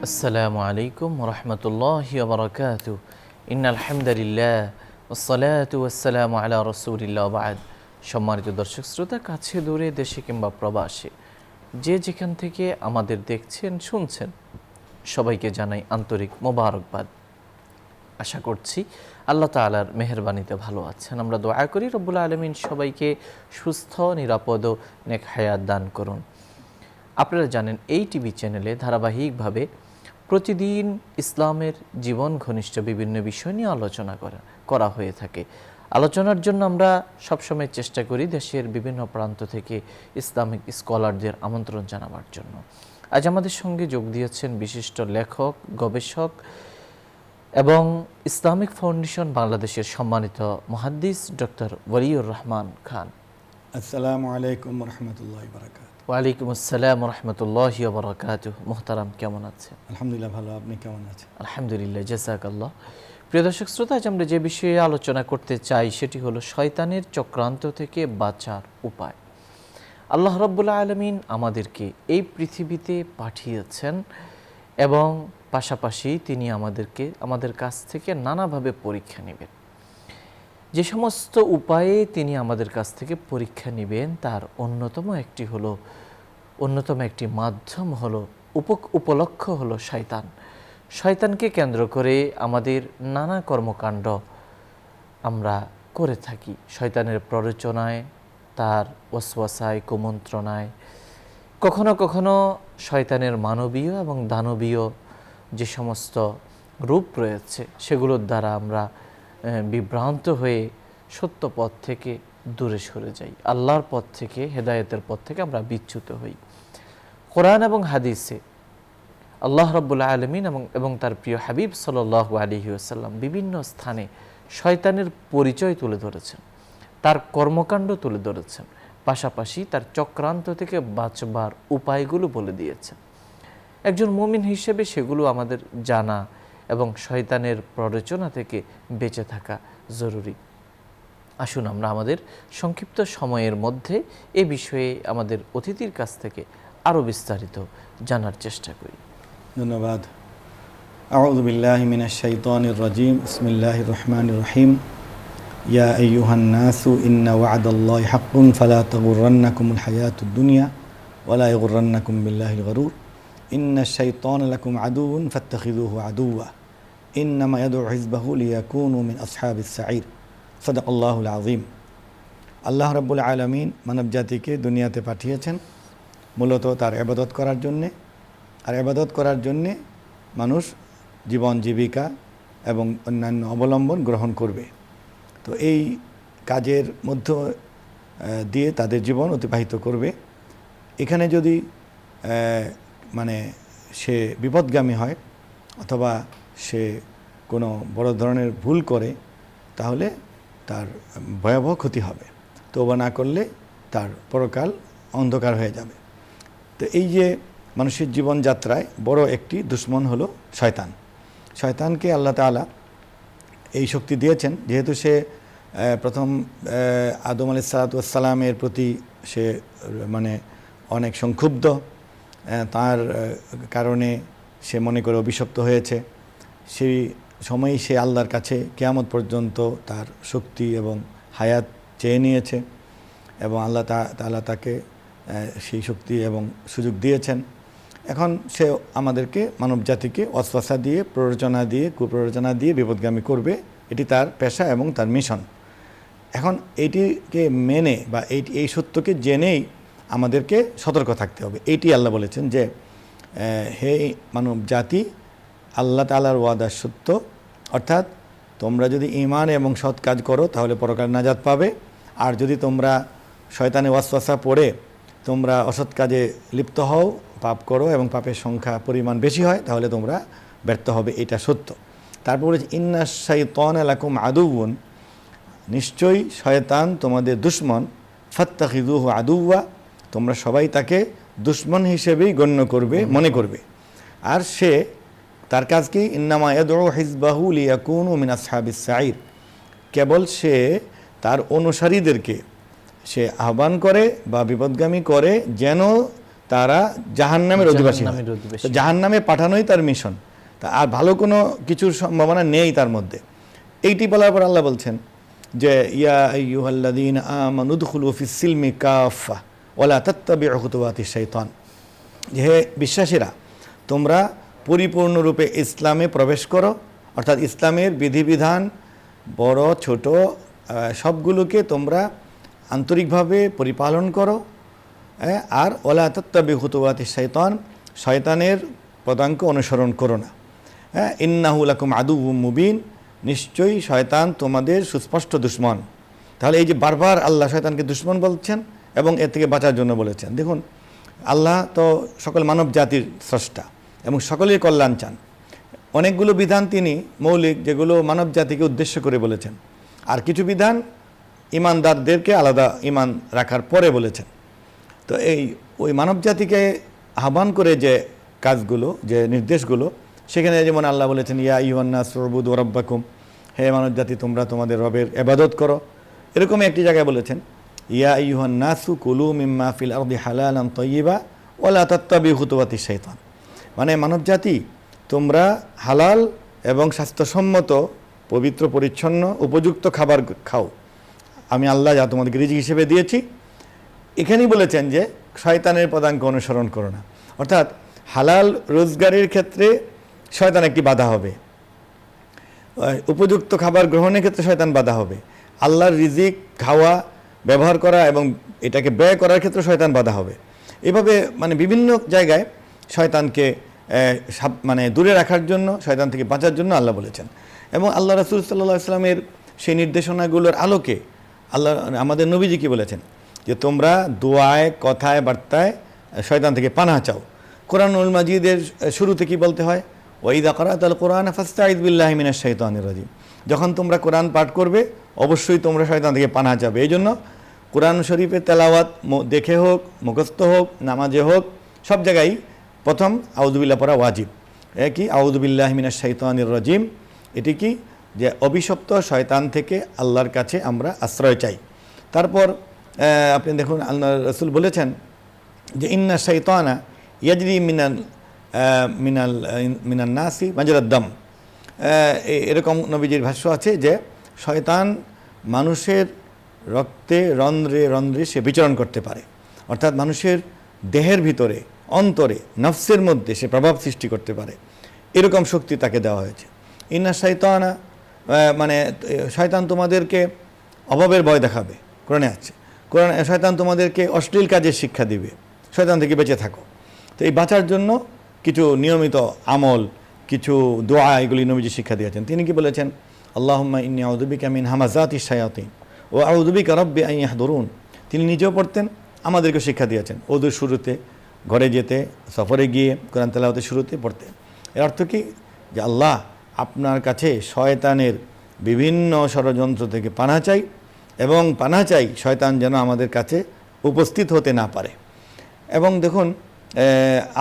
আসসালামু আলাইকুম রহমতুল্লাহি ওয়া বারাকাতুহু ইন্নাল হামদুলিল্লাহ ওয়াসসালাতু ওয়াসসালামু আলা রাসূলিল্লাহ ওয়া বা'দ। সম্মানিত দর্শক শ্রোতা, কাছে দূরে, দেশে কিংবা প্রবাসে, যে যেখান থেকে আমাদের দেখছেন শুনছেন, সবাইকে জানাই আন্তরিক মোবারকবাদ। আশা করছি আল্লাহ তাআলার মেহেরবানিতে ভালো আছেন। আমরা দোয়া করি রব্বুল আলামিন সবাইকে সুস্থ, নিরাপদ ও নেক হায়াত দান করুন। আপনারা জানেন, এই টিভি চ্যানেলে ধারাবাহিকভাবে প্রতিদিন ইসলামের জীবন ঘনিষ্ঠ বিভিন্ন বিষয় নিয়ে আলোচনা করা হয়ে থাকে। আলোচনার জন্য আমরা সবসময় চেষ্টা করি দেশের বিভিন্ন প্রান্ত থেকে ইসলামিক স্কলারদের আমন্ত্রণ জানাবার জন্য। আজ আমাদের সঙ্গে যোগ দিয়েছেন বিশিষ্ট লেখক, গবেষক এবং ইসলামিক ফাউন্ডেশন বাংলাদেশের সম্মানিত মুহাদ্দিস ডক্টর ওয়ালিউর রহমান খান। আসসালামু আলাইকুম রহমতুল্লাহ বারাকাতুহু। ওয়ালাইকুম আসসালাম রহমতুল্লাহি ওয়া বারাকাতুহু। মুহতারাম, কেমন আছেন? আলহামদুলিল্লাহ ভালো, আপনি কেমন আছেন? আলহামদুলিল্লাহ, জাযাকাল্লাহ। প্রিয় দর্শক শ্রোতা, আজ আমরা যে বিষয়ে আলোচনা করতে চাই সেটি হলো শয়তানের চক্রান্ত থেকে বাঁচার উপায়। আল্লাহ রাব্বুল আলামিন আমাদেরকে এই পৃথিবীতে পাঠিয়েছেন এবং পাশাপাশি তিনি আমাদের কাছ থেকে নানাভাবে পরীক্ষা নেবেন। যে সমস্ত উপায়ে তিনি আমাদের কাছ থেকে পরীক্ষা নেবেন তার অন্যতম একটি মাধ্যম হলো, উপলক্ষ হলো শয়তান। শয়তানকে কেন্দ্র করে আমাদের নানা কর্মকাণ্ড আমরা করে থাকি। শয়তানের প্ররোচনায়, তার ওয়াসওয়াসায়, কুমন্ত্রণায়, কখনো কখনো শয়তানের মানবীয় এবং দানবীয় যে সমস্ত রূপ রয়েছে সেগুলোর দ্বারা আমরা বিভ্রান্ত হয়ে সত্য পথ থেকে দূরে সরে যাই। আল্লাহর পথ থেকে, হেদায়েতের পথ থেকে আমরা বিচ্যুত হই। কোরআন এবং হাদিসে আল্লাহ রাব্বুল আলামিন এবং তার প্রিয় হাবিব সাল্লাল্লাহু আলাইহি ওয়াসাল্লাম বিভিন্ন স্থানে শয়তানের পরিচয় তুলে ধরেছেন, তার কর্মকাণ্ড তুলে ধরেছেন, পাশাপাশি তার চক্রান্ত থেকে বাঁচবার উপায়গুলো বলে দিয়েছেন। একজন মুমিন হিসেবে সেগুলো আমাদের জানা এবং শয়তানের প্ররোচনা থেকে বেঁচে থাকা জরুরি। আসুন আমরা আমাদের সংক্ষিপ্ত সময়ের মধ্যে এ বিষয়ে আমাদের অতিথির কাছ থেকে আরও বিস্তারিত জানার চেষ্টা করি। ধন্যবাদ। আউযু বিল্লাহি মিনাশ শাইতানির রাজিম। বিসমিল্লাহির রহমানির রহিম। ইয়া আইয়ুহান নাসু ইন্না ওয়া'দাল্লাহি হাক্কুন ফালা তাগুররান্নাকুমুল হায়াতুদ দুনিয়া ওয়া লা ইয়াগুররান্নাকুম বিল্লাহিল গরুর। ইন্নাশ শাইতানা লাকুম আদুউন ফাত্তাখিযুহু আদুওয়া ইন্নামা ইয়াদউ হিজবাহু লিয়াকুনু মিন আসহাবিস সাঈর। সাদাকাল্লাহুল আযীম। আল্লাহ রাব্বুল আলামিন মানব জাতিকে দুনিয়াতে পাঠিয়েছেন মূলত তার ইবাদত করার জন্যে। আর ইবাদত করার জন্যে মানুষ জীবন জীবিকা এবং অন্যান্য অবলম্বন গ্রহণ করবে। তো এই কাজের মধ্য দিয়ে তাদের জীবন অতিবাহিত করবে। এখানে যদি সে বিপদগামী হয় অথবা সে কোনো বড় ধরনের ভুল করে তাহলে তার ভয়াবহ ক্ষতি হবে। তওবা না করলে তার পরকাল অন্ধকার হয়ে যাবে। তো এই যে মানুষের জীবনযাত্রায় বড় একটি দুশ্মন হলো শয়তান। শয়তানকে আল্লাহ তাআলা এই শক্তি দিয়েছেন, যেহেতু সে প্রথম আদম আলাইহিস সালাতু ওয়াস সালামের প্রতি সে অনেক সংক্ষুব্ধ, তার কারণে সে মনে করে অভিশপ্ত হয়েছে। সেই সময়ই সে আল্লাহর কাছে কিয়ামত পর্যন্ত তার শক্তি এবং হায়াত চেয়ে নিয়েছে এবং আল্লাহ তাআলা তাকে সেই শক্তি এবং সুযোগ দিয়েছেন। এখন সে আমাদেরকে, মানব জাতিকে ওয়াসওয়াসা দিয়ে, প্ররোচনা দিয়ে, কুপ্ররোচনা দিয়ে বিপদগামী করবে। এটি তার পেশা এবং তার মিশন। এখন এইটিকে মেনে বা এই সত্যকে জেনেই আমাদেরকে সতর্ক থাকতে হবে। এইটি আল্লাহ বলেছেন যে হে মানব জাতি, আল্লাহ তাআলার ওয়াদা সত্য, অর্থাৎ তোমরা যদি ঈমান এবং সৎ কাজ করো তাহলে পরকাল নাজাত পাবে। আর যদি তোমরা শয়তানের ওয়াসওয়াসা পড়ে তোমরা অসৎ কাজে লিপ্ত হও, পাপ করো এবং পাপের সংখ্যা পরিমাণ বেশি হয়, তাহলে তোমরা ব্যর্থ হবে। এটা সত্য। তারপরে ইন্নাশ শাইতানা লাকুম আদুউন, নিশ্চয়ই শয়তান তোমাদের দুশমন। ফাত্তাখিযুহু আদুওয়া, তোমরা সবাই তাকে দুশমন হিসেবেই গণ্য করবে, মনে করবে। আর সে, তার কাজ কি? ইন্নামা ইয়াদউ হিজবাহু লিয়াকুনু মিন আসহাবিস সাঈর, কেবল সে তার অনুসারীদেরকে সে আহ্বান করে বা বিপদগামী করে যেন তারা জাহান্নামের অধিবাসী হয়। জাহান্নামের অধিবাসী। তো জাহান্নামে পাঠানোই তার মিশন, তা আর ভালো কোনো কিছুর সম্ভাবনা নেই তার মধ্যে। এইটি বলার পর আল্লাহ বলছেন যে ইয়া আইয়ুহাল্লাযীনা আমানু উদখুলু ফিস সিলমি কাফা ওয়ালা তাত্তাবিউ খুতুওয়াতিশ শাইতান, যে হে বিশ্বাসীরা, তোমরা পরিপূর্ণরূপে ইসলামে প্রবেশ করো, অর্থাৎ ইসলামের বিধিবিধান বড় ছোট সবগুলোকে তোমরা আন্তরিকভাবে পরিপালন করো, আর ওয়ালা তাত্তাবিউ খুতুওয়াতিশ শাইতান, শয়তানের পদাঙ্ক অনুসরণ করো না। ইন্নাহু লাকুম আদুউম মুবিন, নিশ্চয়ই শয়তান তোমাদের সুস্পষ্ট দুশমন। তাহলে এই যে বারবার আল্লাহ শয়তানকে দুশমন বলছেন এবং এর থেকে বাঁচার জন্য বলেছেন। দেখুন, আল্লাহ তো সকল মানব জাতির স্রষ্টা এবং সকলের কল্যাণ চান। অনেকগুলো বিধান তিনি মৌলিক, যেগুলো মানব জাতিকে উদ্দেশ্য করে বলেছেন, আর কিছু বিধান ইমানদারদেরকে আলাদা ইমান রাখার পরে বলেছেন। তো ওই মানব জাতিকে আহ্বান করে যে কাজগুলো, যে নির্দেশগুলো, সেখানে যেমন আল্লাহ বলেছেন ইয়া আইয়ুহান নাসু উবুদু রাব্বাকুম, হে মানব জাতি তোমরা তোমাদের রবের ইবাদত করো। এরকমই একটি জায়গায় বলেছেন ইয়া আইয়ুহান নাসু কুলু মিম্মা ফিল আরদি হালালান তাইয়্যিবা ওয়ালা তাত্তাবিউ খুতুওয়াতিশ শাইতান, মানে মানব জাতি তোমরা হালাল এবং স্বাস্থ্যসম্মত, পবিত্র পরিচ্ছন্ন উপযুক্ত খাবার খাও, আমি আল্লাহ যা তোমাদেরকে রিজিক হিসেবে দিয়েছি। এখানেই বলেছেন যে শয়তানের পদাঙ্ক অনুসরণ করো না, অর্থাৎ হালাল রোজগারের ক্ষেত্রে শয়তান একটি বাধা হবে, উপযুক্ত খাবার গ্রহণের ক্ষেত্রে শয়তান বাধা হবে, আল্লাহর রিজিক খাওয়া ব্যবহার করা এবং এটাকে ব্যয় করার ক্ষেত্রে শয়তান বাধা হবে। এভাবে মানে বিভিন্ন জায়গায় শয়তানকে মানে দূরে রাখার জন্য, শয়তান থেকে বাঁচার জন্য আল্লাহ বলেছেন। এবং আল্লাহ রাসূল সাল্লাল্লাহু আলাইহি ওয়াসাল্লামের সেই নির্দেশনাগুলোর আলোকে আল্লাহ আমাদের নবীজি কি বলেছেন যে তোমরা দোয়ায়, কথায়, বার্তায় শয়তান থেকে পানাহ চাও। কোরআনুল মাজিদের শুরুতে কি বলতে হয়, ওয়াইদা ক্বরা'তাল কুরআন ফাস্তাইয বিল্লাহি মিনাশ শাইতানির রাজিম, যখন তোমরা কোরআন পাঠ করবে অবশ্যই তোমরা শয়তান থেকে পানাহ চাবে। এই জন্য কোরআন শরীফের তেলাওয়াত দেখে হোক, মুখস্থ হোক, নামাজে হোক, সব জায়গায় প্রথম আউযুবিল্লাহ পড়া ওয়াজিব। কি আউযু বিল্লাহি মিনাশ শাইতানির রাজিম, এটি কি যে অভিশপ্ত শয়তান থেকে আল্লাহর কাছে আমরা আশ্রয় চাই। তারপর আপনি দেখুন আল্লাহ রাসূল বলেছেন যে ইন্না শাইতানা ইয়াজরি মিনান নাসি মাজরাদ দাম, এরকম নবীজির ভাষ্য আছে যে শয়তান মানুষের রক্তে রন্ধ্রে রন্ধ্রে সে বিচরণ করতে পারে, অর্থাৎ মানুষের দেহের ভিতরে, অন্তরে, নফসের মধ্যে সে প্রভাব সৃষ্টি করতে পারে, এরকম শক্তি তাকে দেওয়া হয়েছে। ইন্না শাইতানা মানে শয়তান তোমাদেরকে অভাবের ভয় দেখাবে, কোরআনে আছে। শয়তান তোমাদেরকে অশ্লীল কাজের শিক্ষা দিবে, শয়তান থেকে বেঁচে থাকো। তো এই বাঁচার জন্য কিছু নিয়মিত আমল, কিছু দোয়া, এগুলি নবীজি শিক্ষা দিয়েছেন। তিনি কি বলেছেন, আল্লাহুম্মা ইন্নী আউযু বিকা মিন হামাযাতিশ শায়াতিন ওয়া আউযু বিকা রাব্বি আন ইয়াহদুরুন। তিনি নিজেও পড়তেন, আমাদেরকে শিক্ষা দিয়েছেন। ওযুর শুরুতে, ঘরে যেতে, সফরে গিয়ে কোরআন তেলাওয়াতের শুরুতে পড়তেন। এর অর্থ কি যে আল্লাহ আপনার কাছে শয়তানের বিভিন্ন ষড়যন্ত্র থেকে পানাহ চাই এবং পানাহ চাই শয়তান যেন আমাদের কাছে উপস্থিত হতে না পারে। এবং দেখুন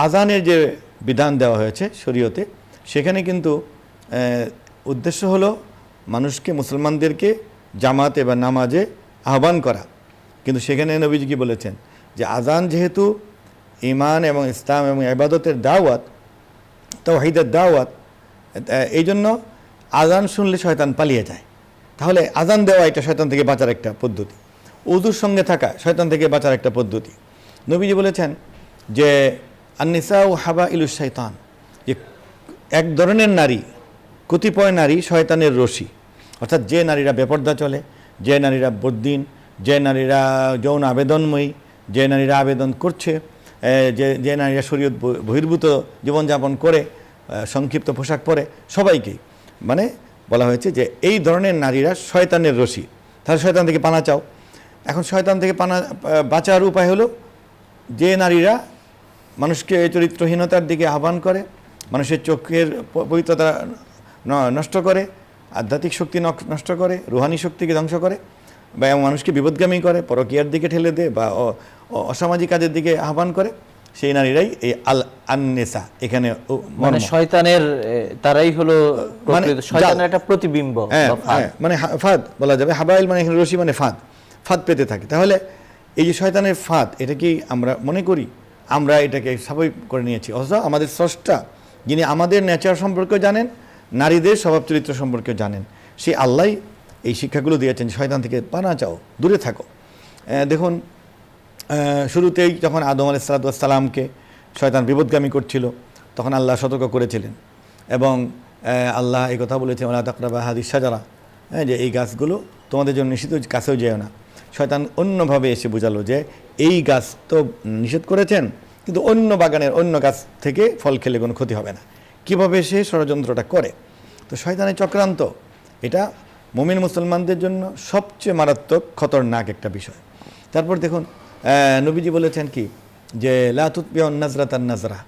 আজানের যে বিধান দেওয়া হয়েছে শরীয়তে, সেখানে কিন্তু উদ্দেশ্য হলো মানুষকে, মুসলমানদেরকে জামাতে বা নামাজে আহ্বান করা। কিন্তু সেখানে নবীজি কি বলেছেন যে আজান যেহেতু ঈমান এবং ইসলাম এবং ইবাদতের দাওয়াত, তাওহীদের দাওয়াত, এই জন্য আজান শুনলে শয়তান পালিয়ে যায়। তাহলে আজান দেওয়া এটা শয়তান থেকে বাঁচার একটা পদ্ধতি, ওযুর সঙ্গে থাকা শয়তান থেকে বাঁচার একটা পদ্ধতি। নবীজি বলেছেন যে আন-নিসাউ হাবাইলুশ শাইতান, যে এক ধরনের নারী, কতিপয় নারী শয়তানের রশি, অর্থাৎ যে নারীরা বেপর্দা চলে, যে নারীরা বদ্দিন, যে নারীরা যৌন আবেদনময়ী, যে নারীরা আবেদন করছে, যে নারীরা শরীয়ত বহির্ভূত জীবনযাপন করে, সংক্ষিপ্ত পোশাক পরে, সবাইকেই মানে বলা হয়েছে যে এই ধরনের নারীরা শয়তানের রশি। তাহলে শয়তান থেকে পানা চাও। এখন শয়তান থেকে বাঁচার উপায় হলো যে নারীরা মানুষকে চরিত্রহীনতার দিকে আহ্বান করে, মানুষের চোখের পবিত্রতা নষ্ট করে, আধ্যাত্মিক শক্তি নষ্ট করে, রুহানি শক্তিকে ধ্বংস করে, বা মানুষকে বিপদগামী করে, পরকীয়ার দিকে ঠেলে দেয়, বা অসামাজিক কাজের দিকে আহ্বান করে, সেই নারীরাই এই আন-নিসা। এখানে মানে শয়তানের তারাই হলো শয়তানের একটা প্রতিবিম্ব, মানে ফাঁদ বলা যাবে। হাবাইল মানে এখানে রশি, মানে ফাঁদ পেতে থাকে। তাহলে এই যে শয়তানের ফাঁদ, এটা কি আমরা মনে করি? আমরা এটাকে স্বাভাবিক করে নিয়েছি। অথচ আমাদের স্রষ্টা, যিনি আমাদের নেচার সম্পর্কে জানেন, নারীদের স্বভাব চরিত্র সম্পর্কে জানেন, সেই আল্লাহ এই শিক্ষাগুলো দিয়েছেন, শয়তান থেকে পানা চাও, দূরে থাকো। দেখুন, শুরুতেই যখন আদম আলাইহিসসালামকে শয়তান বিপদগামী করছিল, তখন আল্লাহ সতর্ক করেছিলেন এবং আল্লাহ এই কথা বলেছেন, ওয়ালা তাকরাবা হাদিস শাজারা, যে এই গাছগুলো তোমাদের জন্য নিষিদ্ধ, কাছেও যেও না। শয়তান অন্যভাবে এসে বোঝালো যে এই গাছ তো নিষেধ করেছেন, কিন্তু অন্য বাগানের অন্য গাছ থেকে ফল খেলে কোনো ক্ষতি হবে না। কীভাবে সে ষড়যন্ত্রটা করে? তো শয়তানের চক্রান্ত এটা মুমিন মুসলমানদের জন্য সবচেয়ে মারাত্মক খতরনাক একটা বিষয়। তারপর দেখুন, নবীজি বলেছেন কি, যে লা তুতবিউন নাজরাতান নাজরা,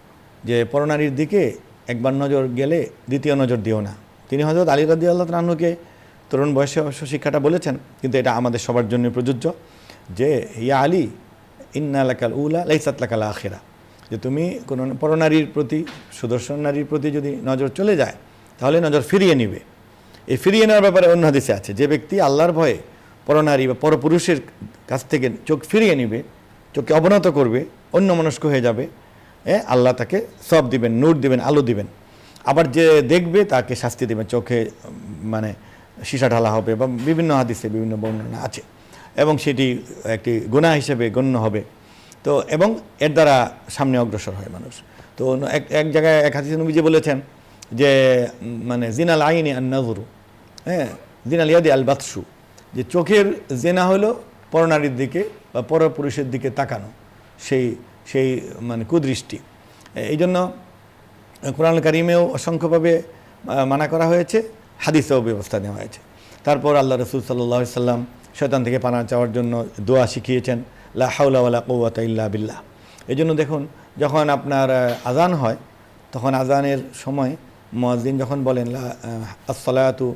যে পরনারীর দিকে একবার নজর গেলে দ্বিতীয় নজর দিও না। তিনি হযরত আলী রাদিয়াল্লাহু তাআলা আনহুকে তরুণ বয়সে অবশ্য শিক্ষাটা বলেছেন, কিন্তু এটা আমাদের সবার জন্য প্রযোজ্য, যে ইয়া আলী ইন্না লাকাল উলা লাইসাত লাকাল আখিরা, যে তুমি কোনো পরনারীর প্রতি, সুদর্শন নারীর প্রতি যদি নজর চলে যায়, তাহলে নজর ফিরিয়ে নিবে। এই ফিরিয়ে নেওয়ার ব্যাপারে অন্য হাদিসে আছে, যে ব্যক্তি আল্লাহর ভয়ে পরনারী বা পরপুরুষের কাছ থেকে চোখ ফিরিয়ে নিবে, চোখকে অবনত করবে, অন্যমনস্ক হয়ে যাবে, আল্লাহ তাকে সব দিবেন, নূর দিবেন, আলো দিবেন। আবার যে দেখবে তাকে শাস্তি দেবেন, চোখে মানে সীসা ঢালা হবে, বা বিভিন্ন হাদিসে বিভিন্ন বর্ণনা আছে, এবং সেটি একটি গুনাহ হিসেবে গণ্য হবে। তো এবং এর দ্বারা সামনে অগ্রসর হয় মানুষ। তো এক জায়গায় এক হাদিসে নবীজি বলেছেন যে মানে জিনাল আইনি আন নাযরু, জিনাল ইয়াদি আল বাতশু, যে চোখের জেনা হলো পরনারীর দিকে বা পরপুরুষের দিকে তাকানো, সেই মানে কুদৃষ্টি। এই জন্য কোরআন কারীমেও অসংখ্যভাবে মানা করা হয়েছে, হাদিসেও ব্যবস্থা নেওয়া হয়েছে। তারপর আল্লাহ রাসূল সাল্লাল্লাহু আলাইহি সাল্লাম শয়তান থেকে পানা চাওয়ার জন্য দোয়া শিখিয়েছেন, লা হাওলা ওয়ালা কুওয়াতা ইল্লা বিল্লাহ। এই জন্য দেখুন, যখন আপনার আজান হয়, তখন আজানের সময় মুয়াজ্জিন যখন বলেন আসসালাতু,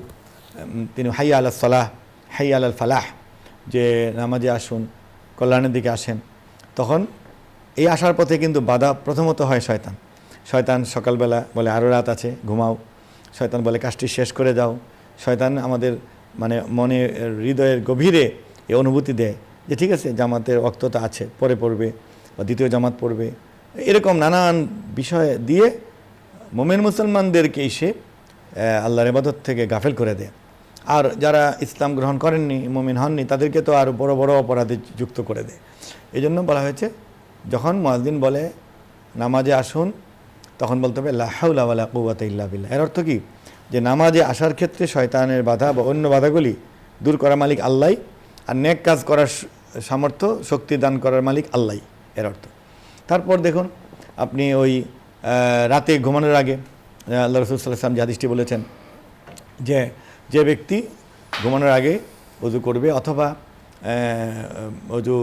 তিনি হাইয়া আলাস সালাহ, হাইয়া আলাল ফালাহ, যে নামাজে আসুন, কল্যাণের দিকে আসেন, তখন এই আসার পথে কিন্তু বাধা প্রথমত হয় শয়তান সকালবেলা বলে আরও রাত আছে, ঘুমাও। শয়তান বলে কাজটি শেষ করে যাও। শয়তান আমাদের মানে মনে, হৃদয়ের গভীরে এই অনুভূতি দেয় যে ঠিক আছে, জামাতের ওয়াক্তটা আছে, পরে পড়বে বা দ্বিতীয় জামাত পড়বে, এরকম নানান বিষয় দিয়ে মুমিন মুসলমানদেরকে সে আল্লাহর ইবাদত থেকে গাফেল করে দেয়। আর যারা ইসলাম গ্রহণ করেননি, মুমিন হননি, তাদেরকে তো আরও বড় বড় অপরাধে যুক্ত করে দেয়। এই জন্য বলা হয়েছে, যখন মুয়াজ্জিন বলে নামাজে আসুন, তখন বলতে হবে লা হাওলা ওয়ালা কুওয়াতা ইল্লা বিল্লাহ। এর অর্থ কি, যে নামাজে আসার ক্ষেত্রে শয়তানের বাধা বা অন্য বাধাগুলি দূর করার মালিক আল্লাহ, আর নেক কাজ করার সামর্থ্য, শক্তি দান করার মালিক আল্লাহ, এর অর্থ। তারপর দেখুন, আপনি ওই রাতে ঘুমানোর আগে আল্লাহ রাসূল সাল্লাল্লাহু আলাইহি ওয়াসাল্লাম যে হাদিসটি বলেছেন, যে ব্যক্তি ঘুমানোর আগে ওযু করবে, অথবা ওযু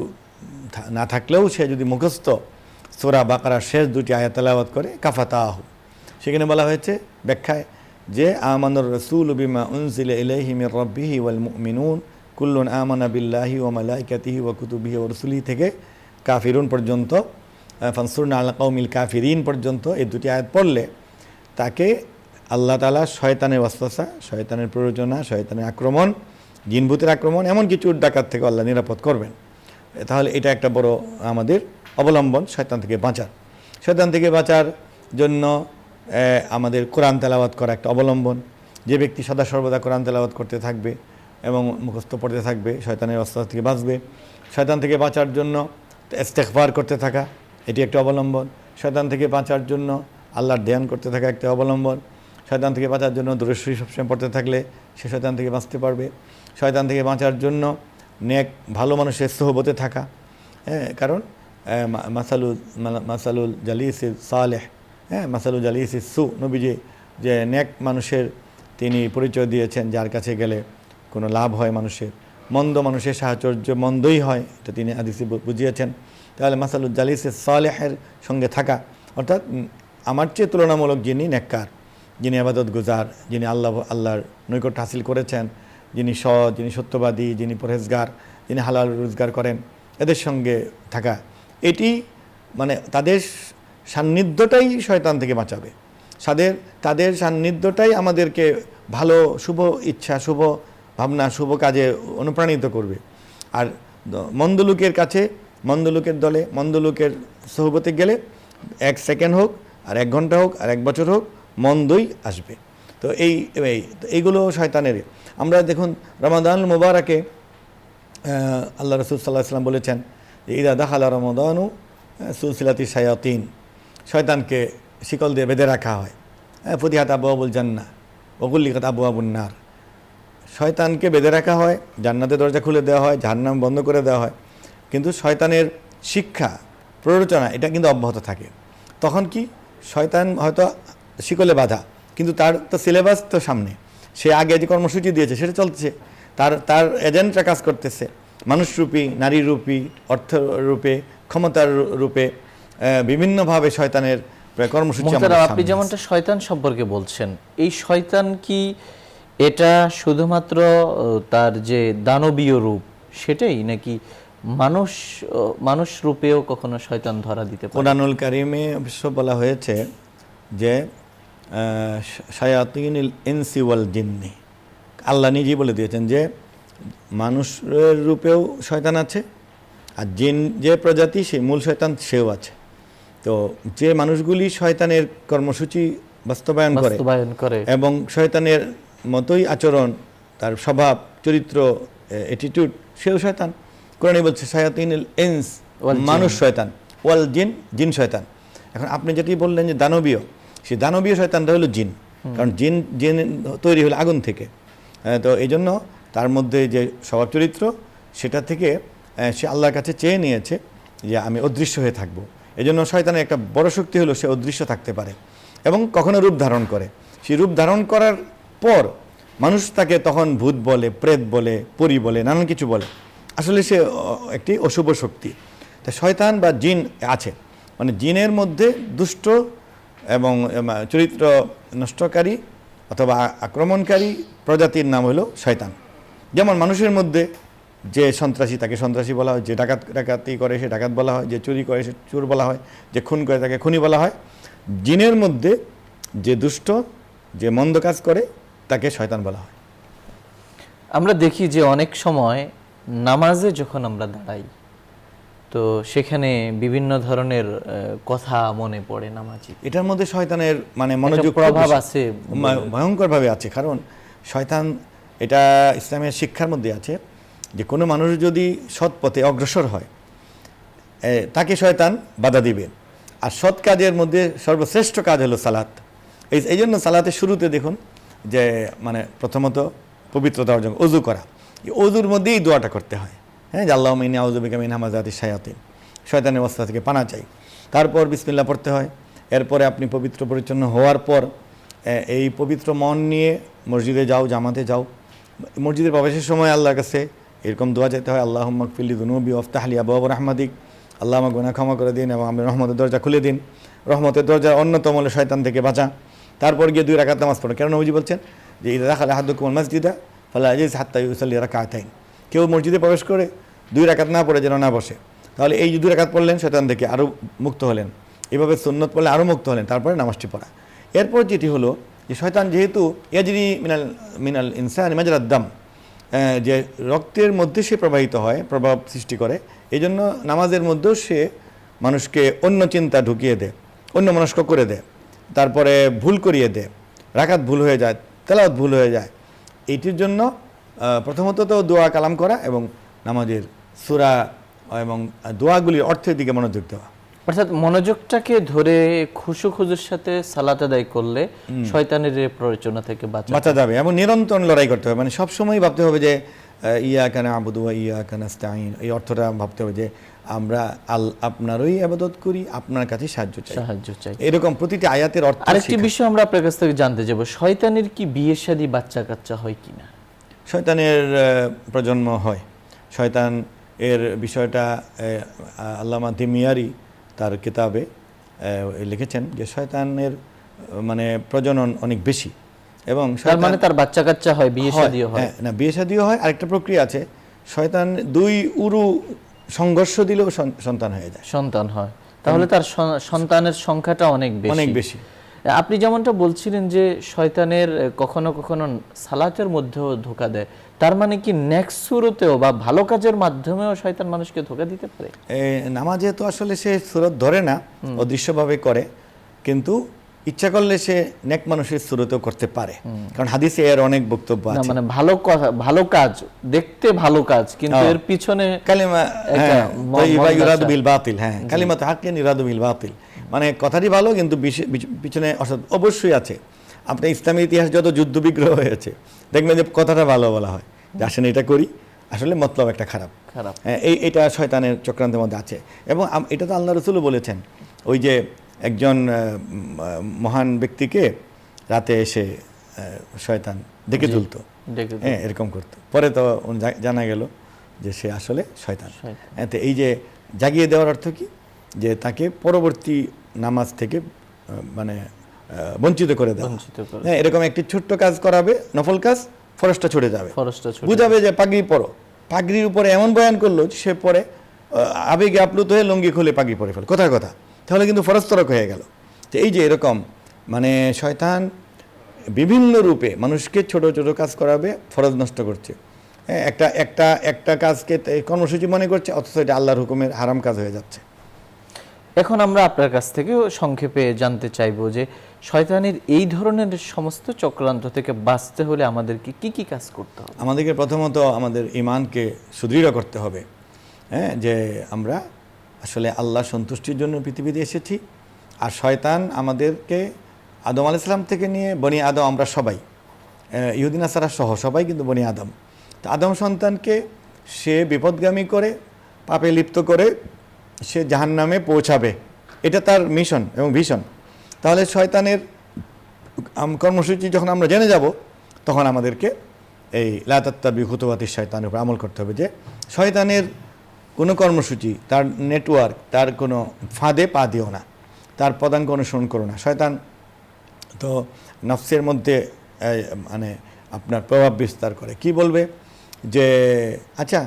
না থাকলেও সে যদি মুখস্থ সূরা বাকারার শেষ দুটি আয়াত তেলাওয়াত করে, কাফাতাহু। সেখানে বলা হয়েছে ব্যাখ্যায়, যে আমানার রাসূলু বিমা উনজিলা ইলাইহি মির রাব্বিহি ওয়াল মুমিনুন কুল্লুন আমানা বিল্লাহি ওয়া মালাইকাতিহি ওয়া কুতুবিহি ওয়া রাসূলিহি থেকে কাফিরুন পর্যন্ত, ফানসুরনা আলা কওমিল কাফিরিন পর্যন্ত এই দুটি আয়াত পড়লে তাকে আল্লাহ তাআলা শয়তানের ওয়াসওয়াসা, শয়তানের প্ররোচনা, শয়তানের আক্রমণ, জিনভূতের আক্রমণ, এমন কিছুর ডাকাত থেকে আল্লাহ নিরাপদ করবেন। তাহলে এটা একটা বড় আমাদের অবলম্বন, শয়তান থেকে বাঁচার। শয়তান থেকে বাঁচার জন্য আমাদের কোরআন তেলাওয়াত করা একটা অবলম্বন। যে ব্যক্তি সদা সর্বদা কোরআন তেলাওয়াত করতে থাকবে এবং মুখস্থ পড়তে থাকবে, শয়তানের ওয়াসওয়াসা থেকে বাঁচবে। শয়তান থেকে বাঁচার জন্য ইস্তেগফার করতে থাকা, এটি একটা অবলম্বন। শয়তান থেকে বাঁচার জন্য আল্লাহর ধ্যান করতে থাকা একটা অবলম্বন। শয়তান থেকে বাঁচার জন্য দরুদ শরীফ সবসময় পড়তে থাকলে সে শয়তান থেকে বাঁচতে পারবে। শয়তান থেকে বাঁচার জন্য নেক ভালো মানুষের সোহবতে থাকা, কারণ মাসালুল জালিসিস সালেহ, মাসালুল জালিসিস সু, নবীজি যে নেক মানুষের তিনি পরিচয় দিয়েছেন, যার কাছে গেলে কোনো লাভ হয় মানুষের, মন্দ মানুষের সাহচর্য মন্দই হয়, এটা তিনি হাদিসে বুঝিয়েছেন। তাহলে মাসালুল জালিসিস সালেহের সঙ্গে থাকা, অর্থাৎ আমার চেয়ে তুলনামূলক যিনি নেককার, যিনি ইবাদত গুজার, যিনি আল্লাহর নৈকট্য হাসিল করেছেন, যিনি সৎ, যিনি সত্যবাদী, যিনি পরহেজগার, যিনি হালাল রোজগার করেন, এদের সঙ্গে থাকা, এটি মানে তাদের সান্নিধ্যটাই শয়তান থেকে বাঁচাবে। তাদের সান্নিধ্যটাই আমাদেরকে ভালো, শুভ ইচ্ছা, শুভ ভাবনা, শুভ কাজে অনুপ্রাণিত করবে। আর মন্দ লোকের কাছে, মন্দ লোকের দলে, মন্দ লোকের সোহবতে গেলে 1 সেকেন্ড হোক আর 1 ঘন্টা হোক আর 1 বছর হোক মন্দই আসবে। তো এইগুলো শয়তানের। আমরা দেখুন রমাদানুল মুবারাকে আল্লাহ রাসূল সাল্লাল্লাহু আলাইহি ওয়াসাল্লাম বলেছেন যে ইদা দাখালা রমাদানু সুলসিলাতি শায়াতিন, শয়তানকে শিকল দিয়ে বেঁধে রাখা হয়। ফুতিহাত আবওয়াবুল জান্নাহ ওয়া গুল্লিকাত আবওয়াবুন নার, শয়তানকে বেঁধে রাখা হয়, জান্নাতের দরজা খুলে দেওয়া হয়, জাহান্নাম বন্ধ করে দেওয়া হয়, কিন্তু শয়তানের শিক্ষা প্ররোচনা এটা কিন্তু অব্যাহত থাকে। তখন কি শয়তান হয়তো শিকলে বাঁধা, কিন্তু তার তো সিলেবাস তো সামনে, সে আগে যে কর্মসূচি দিয়েছে সেটা চলছে, তার এজেন্টরা কাজ করতেছে মানুষরূপী, নারীরূপী, অর্থরূপে, ক্ষমতার রূপে, বিভিন্নভাবে শয়তানের কর্মসূচি। আপনি যেমনটা শয়তান সম্পর্কে বলছেন, এই শয়তান কি এটা শুধুমাত্র তার যে দানবীয় রূপ সেটাই, নাকি মানুষ রূপেও কখনো শয়তান ধরা দিতে পারে? কোরআনুল কারিমে অবশ্য বলা হয়েছে যে শায়াতিনুল ইনসি ওয়াল জিন্নি, আল্লাহ নিজেই বলে দিয়েছেন যে মানুষের রূপেও শয়তান আছে, আর জিন যে প্রজাতি সেই মূল শয়তান সেও আছে। তো যে মানুষগুলি শয়তানের কর্মসূচি বাস্তবায়ন করে এবং শয়তানের মতোই আচরণ, তার স্বভাব চরিত্র অ্যাটিটিউড, সেও শয়তান। কোরআনে বলছে শায়াতিনুল ইনস, মানুষ শয়তান, ওয়াল জিন, জিন শয়তান। এখন আপনি যেটি বললেন যে দানবীয়, সেই দানবীয় শয়তানটা হলো জিন, কারণ জিন তৈরি হলো আগুন থেকে। তো এই জন্য তার মধ্যে যে স্বভাব চরিত্র সেটা থেকে সে আল্লাহর কাছে চেয়ে নিয়েছে যে আমি অদৃশ্য হয়ে থাকব। এই জন্য শয়তানের একটা বড় শক্তি হলো সে অদৃশ্য থাকতে পারে এবং কখনো রূপ ধারণ করে। সেই রূপ ধারণ করার পর মানুষ তাকে তখন ভূত বলে, প্রেত বলে, পরী বলে, নানান কিছু বলে। আসলে সে একটি অশুভ শক্তি। তা শয়তান বা জিন আছে, মানে জিনের মধ্যে দুষ্ট এবং চরিত্র নষ্টকারী অথবা আক্রমণকারী প্রজাতির নাম হলো শয়তান। যেমন মানুষের মধ্যে যে সন্ত্রাসী তাকে সন্ত্রাসী বলা হয়, যে ডাকাতি করে সে ডাকাত বলা হয়, যে চুরি করে সে চোর বলা হয়, যে খুন করে তাকে খুনি বলা হয়। জিনের মধ্যে যে দুষ্ট, যে মন্দ কাজ করে তাকে শয়তান বলা হয়। আমরা দেখি যে অনেক সময় নামাজে যখন আমরা দাঁড়াই, তো সেখানে বিভিন্ন ধরনের কথা মনে পড়ে নামাজি। এটার মধ্যে শয়তানের মানে মনোযোগ প্রভাব আছে, ভয়ঙ্করভাবে আছে। কারণ শয়তান, এটা ইসলামের শিক্ষার মধ্যে আছে যে কোনো মানুষ যদি সৎ পথে অগ্রসর হয় তাকে শয়তান বাধা দিবে। আর সৎ কাজের মধ্যে সর্বশ্রেষ্ঠ কাজ হলো সালাত। এই জন্য সালাতের শুরুতে দেখুন যে মানে প্রথমত পবিত্রতা অর্জন, অজু করা, অজুর মধ্যেই দোয়াটা করতে হয়। হ্যাঁ, যে আল্লাহুম্মা ইন্নী আউযু বিকা মিন হামাযাতিশ শায়াতিন, শয়তানের অবস্থা থেকে পানা চাই। তারপর বিসমিল্লাহ পড়তে হয়। এরপরে আপনি পবিত্র পরিচ্ছন্ন হওয়ার পর এই পবিত্র মন নিয়ে মসজিদে যাও, জামাতে যাও। মসজিদের প্রবেশের সময় আল্লাহর কাছে এরকম দোয়া চাইতে হয়, আল্লাহুম্মা গফিরলি যুনুবি ওয়াফতাহ লি আবওয়াব রাহমাতিক, আল্লাহ আমার গুনাহ ক্ষমা করে দিন এবং আমি রহমতের দরজা খুলে দিন। রহমতের দরজা অন্যতম হলো শয়তান থেকে বাঁচা। তারপর গিয়ে 2 রাকাত নামাজ পড়ো। কেন নবীজি বলছেন যে ইযা দাখালা আহাদুকুমুল মাসজিদা ফালা ইয়াজলিস হাত্তা ইউসাল্লি রাকাতাইন, কেউ মসজিদে প্রবেশ করে 2 রাকাত না পড়ে যেন না বসে। তাহলে এই 2 রাকাত পড়লেন, শয়তান থেকে আরও মুক্ত হলেন। এভাবে সুন্নত পড়লে আরও মুক্ত হলেন। তারপরে নামাজটি পড়া। এরপর যেটি হলো যে শয়তান যেহেতু ইয়াজরি মিনাল ইনসানি মাজরাদ দাম, যে রক্তের মধ্যে সে প্রবাহিত হয়, প্রভাব সৃষ্টি করে, এই জন্য নামাজের মধ্যেও সে মানুষকে অন্য চিন্তা ঢুকিয়ে দেয়, অন্য মনস্ক করে দেয়, তারপরে ভুল করিয়ে দেয়, রাকাত ভুল হয়ে যায়, তেলাওয়াত ভুল হয়ে যায়। এইটির জন্য প্রথমত তো দোয়া কালাম করা এবং নামাজের সূরা এবং দোয়াগুলির অর্থের দিকে মনোযোগ দেওয়া। অর্থাৎ মনোযোগটাকে ধরে খুশুর সাথে সালাত আদায় করলে শয়তানের প্ররোচনা থেকে বাঁচা যাবে। এবং নিরন্তর লড়াই করতে হবে, মানে সবসময় ভাবতে হবে যে ইয়াকা না'বুদু ওয়া ইয়াকা নাস্তাঈন, এই অর্থটা ভাবতে হবে যে আমরা আপনারই ইবাদত করি, আপনার কাছে সাহায্য চাই। এরকম প্রতিটি আয়াতের অর্থ। আরেকটি বিষয় আমরা আপনার কাছ থেকে জানতে যাব, শয়তানের কি বিয়ে শাদী, বাচ্চা কাচ্চা হয় কিনা? শয়তানের প্রজন্ম হয়। শয়তান এর বিষয়টা আল্লামা দিমিয়ারি তার কিতাবে লিখেছেন যে শয়তানের মানে প্রজনন অনেক বেশি এবং তার মানে তার বাচ্চা কাচ্চা হয়, বিয়ে শাদীও হয়। না, বিয়ে শাদীও হয়। আরেকটা প্রক্রিয়া আছে, শয়তান 2 উরু সংঘর্ষ দিলেও সন্তান হয়ে যায়, সন্তান হয়। তাহলে তার সন্তানের সংখ্যাটা অনেক বেশি। আপনি যেমনটা বলছিলেন যে শয়তানের কখনো কখনো সালাতের মধ্যেও ধোঁকা দেয়, তার মানে কি নেক্সট সুরতেও বা ভালো কাজের মাধ্যমেও শয়তান মানুষকে ধোঁকা দিতে পারে? নামাজে তো আসলে সে সুরত ধরে না, অদৃশ্যভাবে করে, কিন্তু ইচ্ছা করলে সে নেক মানুষের সুরতেও করতে পারে, কারণ হাদিসে এর অনেক বক্তব্য না আছে। মানে ভালো কাজ, দেখতে ভালো কাজ, কিন্তু এর পিছনে কালিমা একটা তাইয়্যিবা মন্দ ইউরাদু আশা। বিল বাতিল, কালিমাতু হাক্কিন ইউরাদু বিল বাতিল, মানে কথাটি ভালো কিন্তু পিছনে অসৎ অবশ্যই আছে। আপনার ইসলামী ইতিহাস যত যুদ্ধ বিগ্রহ হয়েছে দেখবেন যে কথাটা ভালো বলা হয় যে আসেন এটা করি, আসলে মতলব একটা খারাপ। এটা শয়তানের চক্রান্তের মধ্যে আছে। এবং এটা তো আল্লাহ রাসূলও বলেছেন, ওই যে একজন মহান ব্যক্তিকে রাতে এসে শয়তান ডেকে তুলতো, এরকম করতো, পরে তো জানা গেল যে সে আসলে শয়তান। তো এই যে জাগিয়ে দেওয়ার অর্থ কি, যে তাকে পরবর্তী নামাজ থেকে মানে বঞ্চিত করে দেওয়া। এরকম একটি ছোট্ট কাজ করাবে, নফল কাজ, ফরজটা ছুটে যাবে, বুঝাবে যে পাগড়ি পরো, পাগড়ির উপরে এমন বয়ান করলো সে পরে আবেগে আপ্লুত হয়ে লুঙ্গি খুলে পাগড়ি পরে ফেল, কথার কথা, তাহলে কিন্তু ফরজ তরক হয়ে গেল। তো এই যে এরকম মানে শয়তান বিভিন্ন রূপে মানুষকে ছোট ছোট কাজ করাবে, ফরজ নষ্ট করছে। একটা কাজকে কর্মসূচি মনে করছে, অথচ এটা আল্লাহর হুকুমের হারাম কাজ হয়ে যাচ্ছে। এখন আমরা আপনার কাছ থেকে সংক্ষেপে জানতে চাইবো যে শয়তানের এই ধরনের সমস্ত চক্রান্ত থেকে বাঁচতে হলে আমাদেরকে কি কি কাজ করতে হবে? আমাদেরকে প্রথমত আমাদের ঈমানকে সুদৃঢ় করতে হবে, যে আমরা আসলে আল্লাহ সন্তুষ্টির জন্য পৃথিবীতে এসেছি। আর শয়তান আমাদেরকে আদম আলাইহিস সালাম থেকে নিয়ে বনি আদম, আমরা সবাই ইহুদি নাসারা সহ সবাই কিন্তু বনি আদম। তো আদম সন্তানকে সে বিপদগামী করে, পাপে লিপ্ত করে সে জাহান্নামে পৌঁছাবে, এটা তার মিশন এবং ভিশন। তাহলে শয়তানের কর্মসূচি যখন আমরা জেনে যাব, তখন আমাদেরকে এই লা তাত্তাবিউ খুতুওয়াতিশ শয়তানের উপর আমল করতে হবে, যে শয়তানের কোনো কর্মসূচি, তার নেটওয়ার্ক, তার কোনো ফাঁদে পা দিও না, তার পদাঙ্ক অনুসরণ করো না। শয়তান তো নফসের মধ্যে মানে আপনার প্রভাব বিস্তার করে। কি বলবে যে আচ্ছা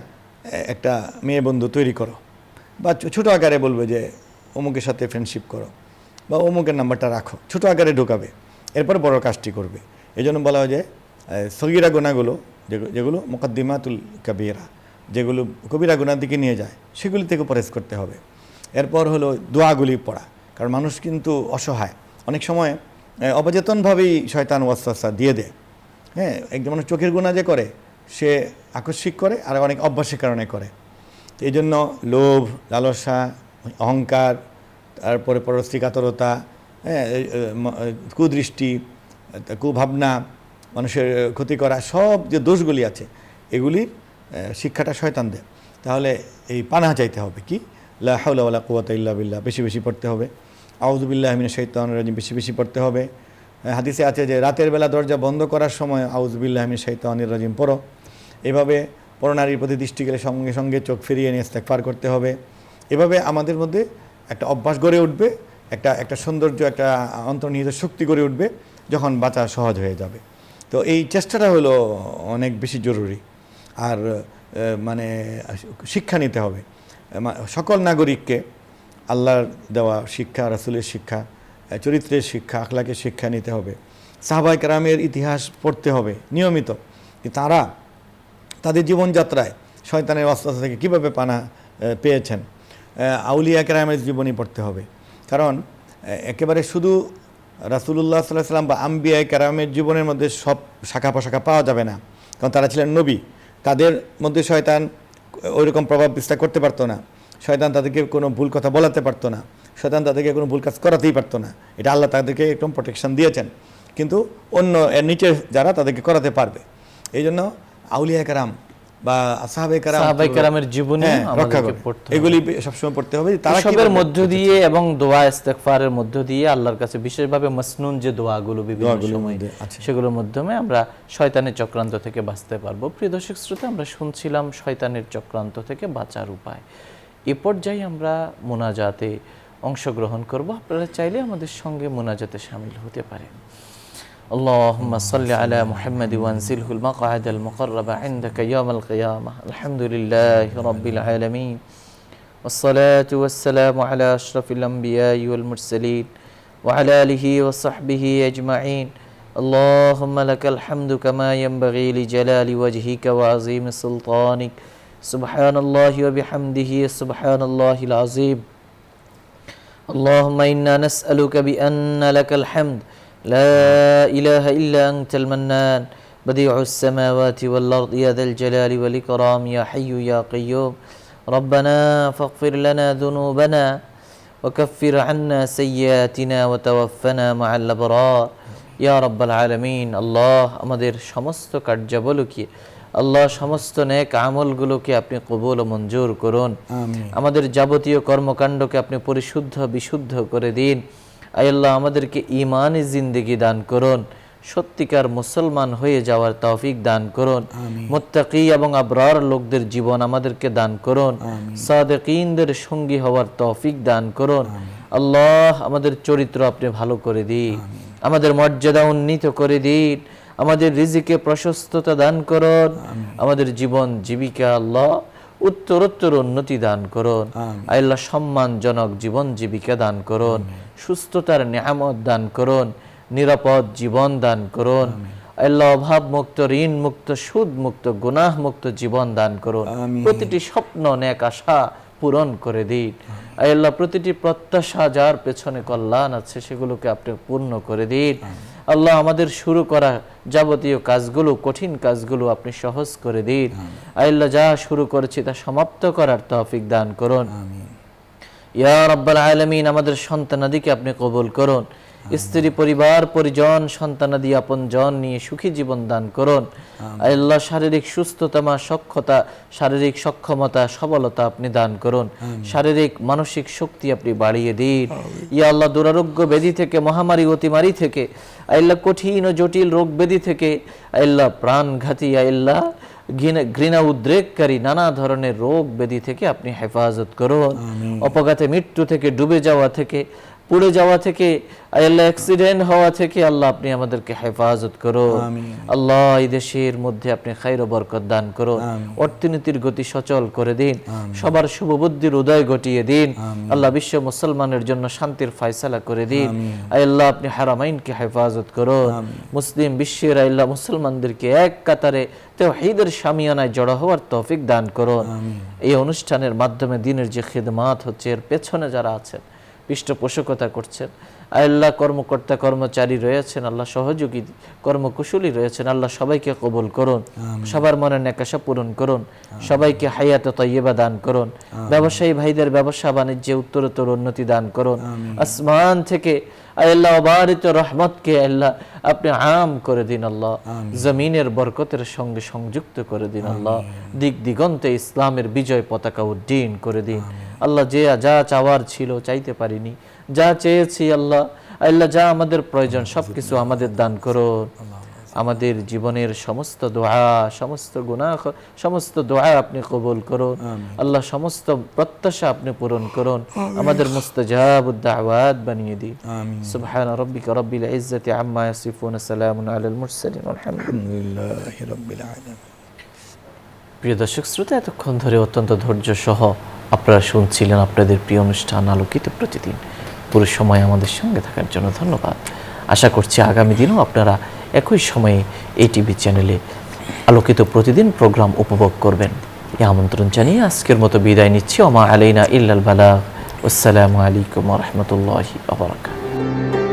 একটা মেয়ে বন্ধু তৈরি করো, বা ছোটো আকারে বলবে যে অমুকের সাথে ফ্রেন্ডশিপ করো, বা অমুকের নাম্বারটা রাখো, ছোটো আকারে ঢোকাবে, এরপর বড় কাজটি করবে। এই জন্য বলা হয় যে সগীরা গুনাহগুলো, যেগুলো মুকদ্দিমাতুল কাবীরা, যেগুলো কবিরা গুনার দিকে নিয়ে যায়, সেগুলি থেকে পরহেজ করতে হবে। এরপর হলো দোয়াগুলি পড়া, কারণ মানুষ কিন্তু অসহায়, অনেক সময় অবচেতনভাবেই শয়তান ওয়াসওয়াসা দিয়ে দেয়। একজন মানুষ চোখের গুনাহ যে করে, সে আকস্মিক করে, আর অনেক অভ্যাসের কারণে করে। এই জন্য লোভ, লালসা, অহংকার, তারপরে পরশ্রী কাতরতা, কুদৃষ্টি, কুভাবনা, মানুষের ক্ষতি করা, সব যে দোষগুলি আছে, এগুলির শিক্ষাটা শয়তান দেয়। তাহলে এই পানাহ চাইতে হবে, কি লা হাওলা ওয়ালা কুওয়াতা ইল্লা বিল্লাহ বেশি বেশি পড়তে হবে, আউযু বিল্লাহি মিনাশ শাইতানির রাজিম বেশি বেশি পড়তে হবে। হাদিসে আছে যে রাতের বেলা দরজা বন্ধ করার সময় আউযু বিল্লাহি মিনাশ শাইতানির রাজিম পড়ো। এভাবে পরনারীর প্রতি দৃষ্টি গেলে সঙ্গে সঙ্গে চোখ ফিরিয়ে নিয়ে ইস্তেগফার করতে হবে। এভাবে আমাদের মধ্যে একটা অভ্যাস গড়ে উঠবে, একটা সৌন্দর্য, একটা অন্তর্নিহিত শক্তি গড়ে উঠবে, যখন বাঁচা সহজ হয়ে যাবে। তো এই চেষ্টাটা হলো অনেক বেশি জরুরি। আর মানে শিক্ষা নিতে হবে সকল নাগরিককে, আল্লাহর দেওয়া শিক্ষা, রাসূলের শিক্ষা, চরিত্রের শিক্ষা, আখলাকের শিক্ষা নিতে হবে। সাহাবায়ে কেরামের ইতিহাস পড়তে হবে নিয়মিত, তারা তাদের জীবনযাত্রায় শয়তানের ওয়াসওয়াসা থেকে কীভাবে পানা পেয়েছেন। আউলিয়া কেরামের জীবনী পড়তে হবে, কারণ একেবারে শুধু রাসূলুল্লাহ সাল্লাল্লাহু আলাইহি ওয়াসাল্লাম বা আম্বিয়া কেরামের জীবনের মধ্যে সব শাখা প্রশাখা পাওয়া যাবে না, কারণ তারা ছিলেন নবী। তাদের মধ্যে শয়তান ওইরকম প্রভাব বিস্তার করতে পারতো না, শয়তান তাদেরকে কোনো ভুল কথা বলাতে পারতো না, শয়তান তাদেরকে কোনো ভুল কাজ করাতেই পারতো না। এটা আল্লাহ তাদেরকে একদম প্রোটেকশন দিয়েছেন, কিন্তু অন্য এর নিচে যারা তাদেরকে করাতে পারবে। এই জন্য আউলিয়া কেরাম বা সাহাবায়ে কেরামের জীবনী আমাদেরকে পড়তে হবে, এগুলি সবসময় পড়তে হবে। তারা সবের মধ্য দিয়ে এবং দোয়া ইস্তেগফারের মধ্য দিয়ে আল্লাহর কাছে বিশেষভাবে মাসনুন যে দোয়াগুলো বিভিন্ন সময়, সেগুলোর মাধ্যমে আমরা শয়তানের চক্রান্ত থেকে বাঁচতে পারবো। প্রিয় দর্শক শ্রোতা, আমরা শুনছিলাম শয়তানের চক্রান্ত থেকে বাঁচার উপায়। এ পর্যায়ে আমরা মোনাজাতে অংশগ্রহণ করব। আপনারা চাইলে আমাদের সঙ্গে মোনাজাতে শামিল হতে পারেন। اللهم صل على محمد وانزله المقعد المقرب عندك يوم القيامة. الحمد لله رب العالمين والصلاة والسلام على أشرف الأنبياء والمرسلين وعلى آله وصحبه أجمعين. اللهم لك الحمد كما ينبغي لجلال وجهك وعظيم سلطانك. سبحان الله وبحمده سبحان الله العظيم. اللهم إنا نسألك بأن لك الحمد لا إله إلا أنت المنان بديع السماوات والأرض يا ذا الجلال والإكرام يا حي يا قيوم. ربنا فاغفر لنا ذنوبنا وكفر عنا سيئاتنا وتوفنا مع الأبرار يا رب العالمين. আল্লাহ আমাদের সমস্ত কার্যাবলীকে, আল্লাহ সমস্ত নেক আমলগুলোকে আপনি কবুল ও মঞ্জুর করুন। আমিন। আমাদের যাবতীয় কর্মকাণ্ডকে আপনি পরিশুদ্ধ বিশুদ্ধ করে দিন। আয় আল্লাহ আমাদেরকে ঈমানি জিন্দেগি দান করুন, সত্যিকার মুসলমান হয়ে যাওয়ার তৌফিক দান করুন। মুত্তাকি এবং আবরার লোকদের জীবন আমাদেরকে দান করুন। সাদিকিনদের সঙ্গী হওয়ার তৌফিক দান করুন। আল্লাহ আমাদের চরিত্র আপনি ভালো করে দিন, আমাদের মর্যাদা উন্নীত করে দিন, আমাদের রিজিকে প্রশস্ততা দান করুন, আমাদের জীবন জীবিকা আল্লাহ উত্তরোত্তর উন্নতি দান করুন। আল্লাহ সম্মানজনক জীবন জীবিকা দান করুন, সুস্থতার নিয়ামত দান করুন, নিরাপদ জীবন দান করুন। আল্লাহ অভাব মুক্ত, ঋণ মুক্ত, সুদ মুক্ত, গুনাহ মুক্ত জীবন দান করুন। প্রতিটি স্বপ্ন নেক আশা পূরণ করে দিন। আল্লাহ প্রতিটি প্রত্যাশা যার পেছনে কল্যাণ আছে সেগুলোকে আপনি পূর্ণ করে দিন। আল্লাহ আমাদের শুরু করা যাবতীয় কাজগুলো, কঠিন কাজগুলো আপনি সহজ করে দিন। আল্লাহ যা শুরু করেছি তা সমাপ্ত করার তৌফিক দান করুন। ইয়া রাব্বাল আলামিন আমাদের সন্তানাদিকে আপনি কবুল করুন। স্ত্রী পরিবার পরিজন সন্তানাদি আপনজন নিয়ে সুখী জীবন দান করুন। আল্লাহ শারীরিক সুস্থতা, শারীরিক সক্ষমতা, সবলতা আপনি দান করুন। শারীরিক মানসিক শক্তি আপনি বাড়িয়ে দিন। ইয়া আল্লাহ দুরারোগ্য ব্যাধি থেকে, মহামারী অতিমারী থেকে, আল্লাহ কঠিন ও জটিল রোগ ব্যাধি থেকে, আল্লাহ প্রাণঘাতী, আল্লাহ ঘৃণা উদ্রেককারী নানা ধরনের রোগ ব্যাধি থেকে আপনি হেফাজত করুন। অপঘাতে মৃত্যু থেকে, ডুবে যাওয়া থেকে, পুড়ে যাওয়া থেকে, আল্লাহ অ্যাক্সিডেন্ট হওয়া থেকে আল্লাহ আপনি আমাদেরকে হেফাজত করুন। আল্লাহ এই দেশের মধ্যে আপনি খাইর ও বরকত দান করুন। অর্থনীতির গতি সচল করে দিন। সবার শুভ বুদ্ধির উদয় ঘটিয়ে দিন। আল্লাহ বিশ্ব মুসলমানের জন্য শান্তির ফয়সালা করে দিন। আল্লাহ আপনি হারামাইনকে হেফাজত করুন। মুসলিম বিশ্বের আল্লাহ মুসলমানদেরকে এক কাতারে তাওহীদের শামিয়ানায় জড়ো হওয়ার তৌফিক দান করুন। এই অনুষ্ঠানের মাধ্যমে দিনের যে খিদমাত হচ্ছে এর পেছনে যারা আছেন, পৃষ্ঠপোষকতা করছেন, আল্লাহ কর্মকর্তা কর্মচারী রয়েছেন, আল্লাহ সহযোগী কর্মকুশলী রয়েছেন, আল্লাহ সবাইকে কবুল করুন। সবার মনের নেকাশা পূরণ করুন। সবাইকে হায়াতে তয়্যিবা দান করুন। ব্যবসায়ী ভাইদের ব্যবসা বাণিজ্যে উত্তরোত্তর উন্নতি দান করুন। আসমান থেকে আল্লাহ অবারিত রহমতকে আল্লাহ আপনি আম করে দিন। আল্লাহ জমিনের বরকতের সঙ্গে সংযুক্ত করে দিন। আল্লাহ দিক দিগন্তে ইসলামের বিজয় পতাকা উড্ডীন করে দিন। আল্লাহ যা চাওয়ার ছিল চাইতে পারিনি, যা চেয়েছি আল্লাহ, আল্লাহ যা আমাদের প্রয়োজন সবকিছু আমাদের দান করুন। আমাদের জীবনের সমস্ত দোয়া, সমস্ত গুনাহ, সমস্ত দোয়া আপনি কবুল করুন। আল্লাহ সমস্ত প্রত্যাশা আপনি পূরণ করুন। আমাদের মুস্তাজাবুদ দাওয়াত বানিয়ে দিন। সুবহান রাব্বিকা রাব্বিল ইজ্জাতি আম্মা ইয়াসিফুন, সালামুন আলাল মুরসালিন, আলহামদুলিল্লাহি রাব্বিল আলামিন। প্রিয় দর্শক শ্রোতা, এতক্ষণ ধরে অত্যন্ত ধৈর্য সহ আপনারা শুনছিলেন আপনাদের প্রিয় অনুষ্ঠান আলোকিত প্রতিদিন। পুরো সময় আমাদের সঙ্গে থাকার জন্য ধন্যবাদ। আশা করছি আগামী দিনও আপনারা একই সময়ে এই টিভি চ্যানেলে আলোকিত প্রতিদিন প্রোগ্রাম উপভোগ করবেন। এই আমন্ত্রণ জানিয়ে আজকের মতো বিদায় নিচ্ছি। ওমা আলাইনা ইল্লাল বালাগ। আসসালামু আলাইকুম ওয়া রাহমাতুল্লাহি ওয়া বারাকাতুহু।